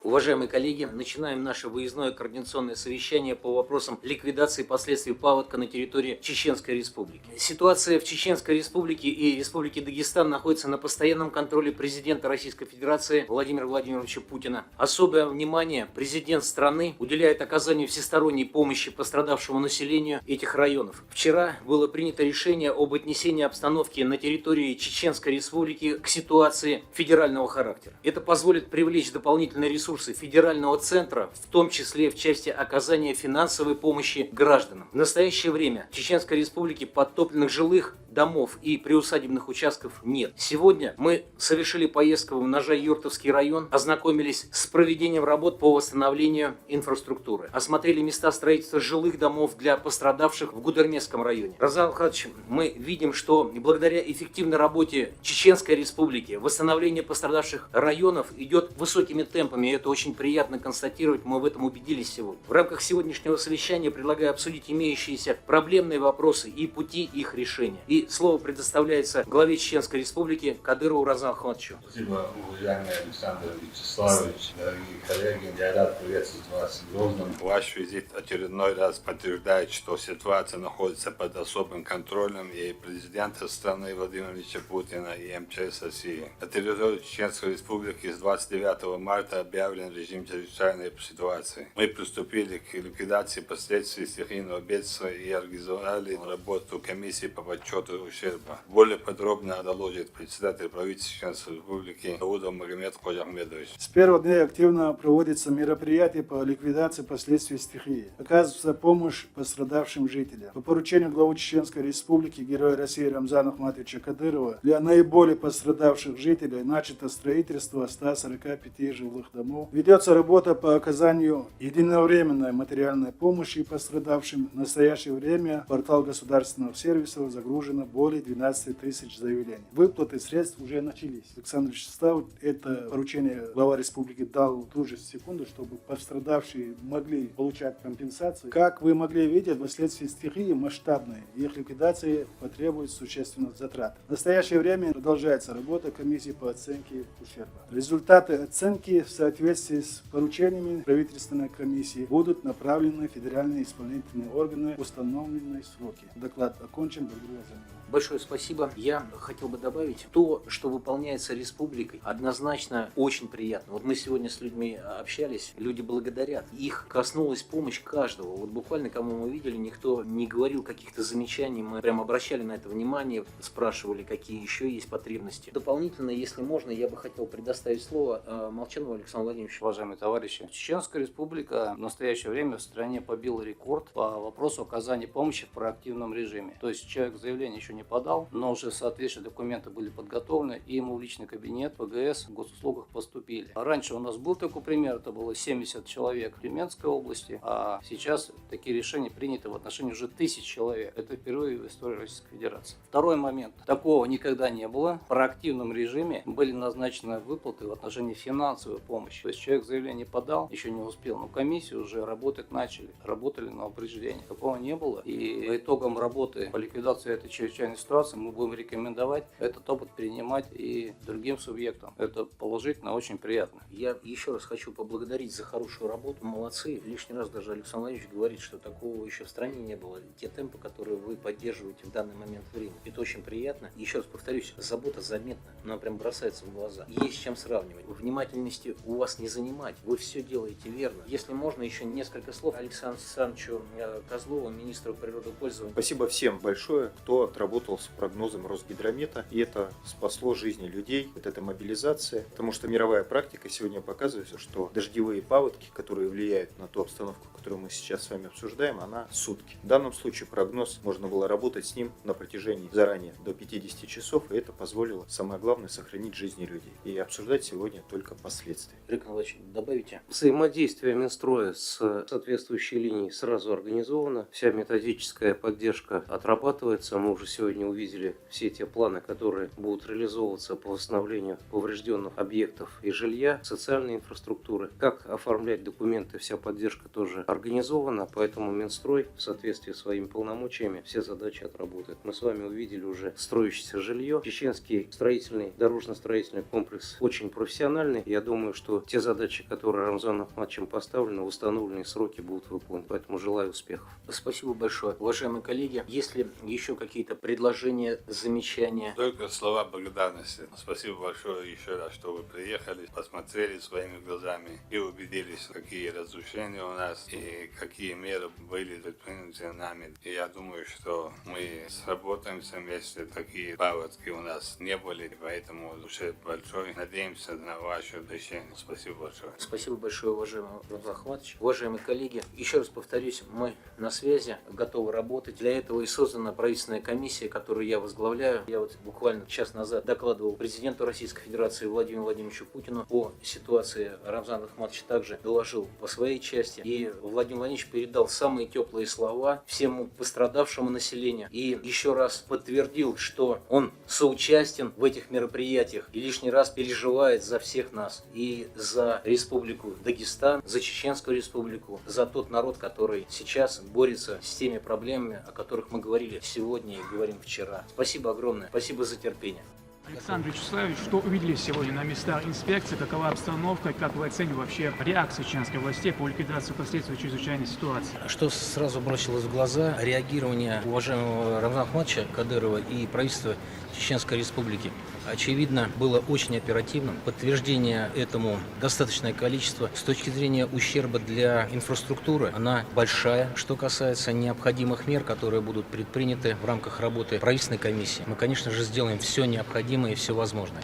Уважаемые коллеги, начинаем наше выездное координационное совещание по вопросам ликвидации последствий паводка на территории Чеченской Республики. Ситуация в Чеченской Республике и Республике Дагестан находится на постоянном контроле президента Российской Федерации Владимира Владимировича Путина. Особое внимание президент страны уделяет оказанию всесторонней помощи пострадавшему населению этих районов. Вчера было принято решение об отнесении обстановки на территории Чеченской Республики к ситуации федерального характера. Это позволит привлечь дополнительные ресурсы федерального центра, в том числе в части оказания финансовой помощи гражданам. В настоящее время в Чеченской Республике подтопленных жилых домов и приусадебных участков нет. Сегодня мы совершили поездку в Ножа-Юртовский район, ознакомились с проведением работ по восстановлению инфраструктуры, осмотрели места строительства жилых домов для пострадавших в Гудермесском районе. Разал Хадович, мы видим, что благодаря эффективной работе Чеченской Республики восстановление пострадавших районов идет высокими темпами, и это очень приятно констатировать, мы в этом убедились сегодня. В рамках сегодняшнего совещания предлагаю обсудить имеющиеся проблемные вопросы и пути их решения. И слово предоставляется главе Чеченской Республики Кадырову Разалу Ахматовичу. Спасибо, уважаемый Александр Вячеславович, дорогие коллеги. Я рад приветствовать вас в Грозном. Ваш визит очередной раз подтверждает, что ситуация находится под особым контролем и президента страны Владимира Владимировича Путина и МЧС России. На территории Чеченской Республики с 29 марта объявлен режим чрезвычайной ситуации. Мы приступили к ликвидации последствий стихийного бедствия и организовали работу комиссии по подсчету ущерба. Более подробно доложит председатель правительства Чеченской Республики Даудов Магомед Ходжахмедович. С первого дня активно проводятся мероприятия по ликвидации последствий стихии. Оказывается помощь пострадавшим жителям. По поручению главы Чеченской Республики Героя России Рамзана Ахматовича Кадырова для наиболее пострадавших жителей начато строительство 145 жилых домов. Ведется работа по оказанию единовременной материальной помощи пострадавшим. В настоящее время портал государственных сервисов загружено более 12 тысяч заявлений. Выплаты средств уже начались. Александр Вячеславович, это поручение глава республики дал ту же секунду, чтобы пострадавшие могли получать компенсацию. Как вы могли видеть, вследствие стихии масштабной, их ликвидации потребует существенных затрат. В настоящее время продолжается работа комиссии по оценке ущерба. Результаты оценки в соответствии с поручениями правительственной комиссии будут направлены в федеральные исполнительные органы в установленные сроки. Доклад окончен. Благодарю за внимание. Большое спасибо. Я хотел бы добавить, то, что выполняется республикой, однозначно очень приятно. Вот мы сегодня с людьми общались, люди благодарят. Их коснулась помощь каждого. Вот буквально, кому мы видели, никто не говорил каких-то замечаний. Мы прям обращали на это внимание, спрашивали, какие еще есть потребности. Дополнительно, если можно, я бы хотел предоставить слово Молчанову Александру Владимировичу. Уважаемые товарищи, Чеченская Республика в настоящее время в стране побила рекорд по вопросу оказания помощи в проактивном режиме. То есть человек заявление еще не подал, но уже соответствующие документы были подготовлены, и ему в личный кабинет ПГС в госуслугах поступили. Раньше у нас был такой пример, это было 70 человек в Тюменской области, а сейчас такие решения приняты в отношении уже 1000 человек. Это впервые в истории Российской Федерации. Второй момент. Такого никогда не было. В проактивном режиме были назначены выплаты в отношении финансовой помощи. То есть человек заявление подал, еще не успел, но комиссии уже работать начали, работали на упреждение. Такого не было. И по итогам работы по ликвидации этой чрезвычайной ситуации мы будем рекомендовать этот опыт принимать и другим субъектам. Это положительно, очень приятно. Я еще раз хочу поблагодарить за хорошую работу. Молодцы. Лишний раз даже Александр Владимирович говорит, что такого еще в стране не было. Те темпы, которые вы поддерживаете в данный момент времени, это очень приятно. Еще раз повторюсь, забота заметна, она прям бросается в глаза. Есть с чем сравнивать. Внимательности у вас не занимать. Вы все делаете верно. Если можно, еще несколько слов Александру Александровичу Козлову, министру природопользования. Спасибо всем большое, кто отработал с прогнозом Росгидромета, и это спасло жизни людей, вот эта мобилизация, потому что мировая практика сегодня показывает, что дождевые паводки, которые влияют на ту обстановку, которую мы сейчас с вами обсуждаем, она сутки. В данном случае прогноз, можно было работать с ним на протяжении заранее до 50 часов, и это позволило, самое главное, сохранить жизни людей. И обсуждать сегодня только последствия. Олег Николаевич, добавите? Взаимодействие Минстроя с соответствующей линией сразу организовано. Вся методическая поддержка отрабатывается. Мы уже сегодня сегодня увидели все те планы, которые будут реализовываться по восстановлению поврежденных объектов и жилья, социальной инфраструктуры. Как оформлять документы, вся поддержка тоже организована, поэтому Минстрой в соответствии с своими полномочиями все задачи отработает. Мы с вами увидели уже строящееся жилье. Чеченский строительный, дорожно-строительный комплекс очень профессиональный. Я думаю, что те задачи, которые Рамзаном Ахматовичем поставлены, в установленные сроки будут выполнены. Поэтому желаю успехов. Спасибо большое. Уважаемые коллеги, есть ли еще какие-то предложения, замечания? Только слова благодарности. Спасибо большое еще раз, что вы приехали, посмотрели своими глазами и убедились, какие разрушения у нас и какие меры были предприняты нами. И я думаю, что мы сработаемся вместе, такие паводки у нас не были, поэтому душе большой. Надеемся на ваше решение. Спасибо большое. Спасибо большое, уважаемый Рамзан Ахматович. Уважаемые коллеги, еще раз повторюсь, мы на связи, готовы работать. Для этого и создана правительственная комиссия, которую я возглавляю. Я вот буквально час назад докладывал президенту Российской Федерации Владимиру Владимировичу Путину по ситуации. Рамзан Ахматович также доложил по своей части. И Владимир Владимирович передал самые теплые слова всему пострадавшему населению. И еще раз подтвердил, что он соучастен в этих мероприятиях и лишний раз переживает за всех нас. И за Республику Дагестан, за Чеченскую Республику, за тот народ, который сейчас борется с теми проблемами, о которых мы говорили сегодня и говорим вчера. Спасибо огромное. Спасибо за терпение. Александр Вячеславович, что увидели сегодня на местах инспекции, какова обстановка, как вы оцениваете вообще реакцию чеченских властей по ликвидации последствий чрезвычайной ситуации? Что сразу бросилось в глаза, реагирование уважаемого Рамзана Ахматовича Кадырова и правительства Чеченской Республики, очевидно, было очень оперативным. Подтверждение этому достаточное количество. С точки зрения ущерба для инфраструктуры, она большая. Что касается необходимых мер, которые будут предприняты в рамках работы правительственной комиссии, мы, конечно же, сделаем все необходимое и все возможное.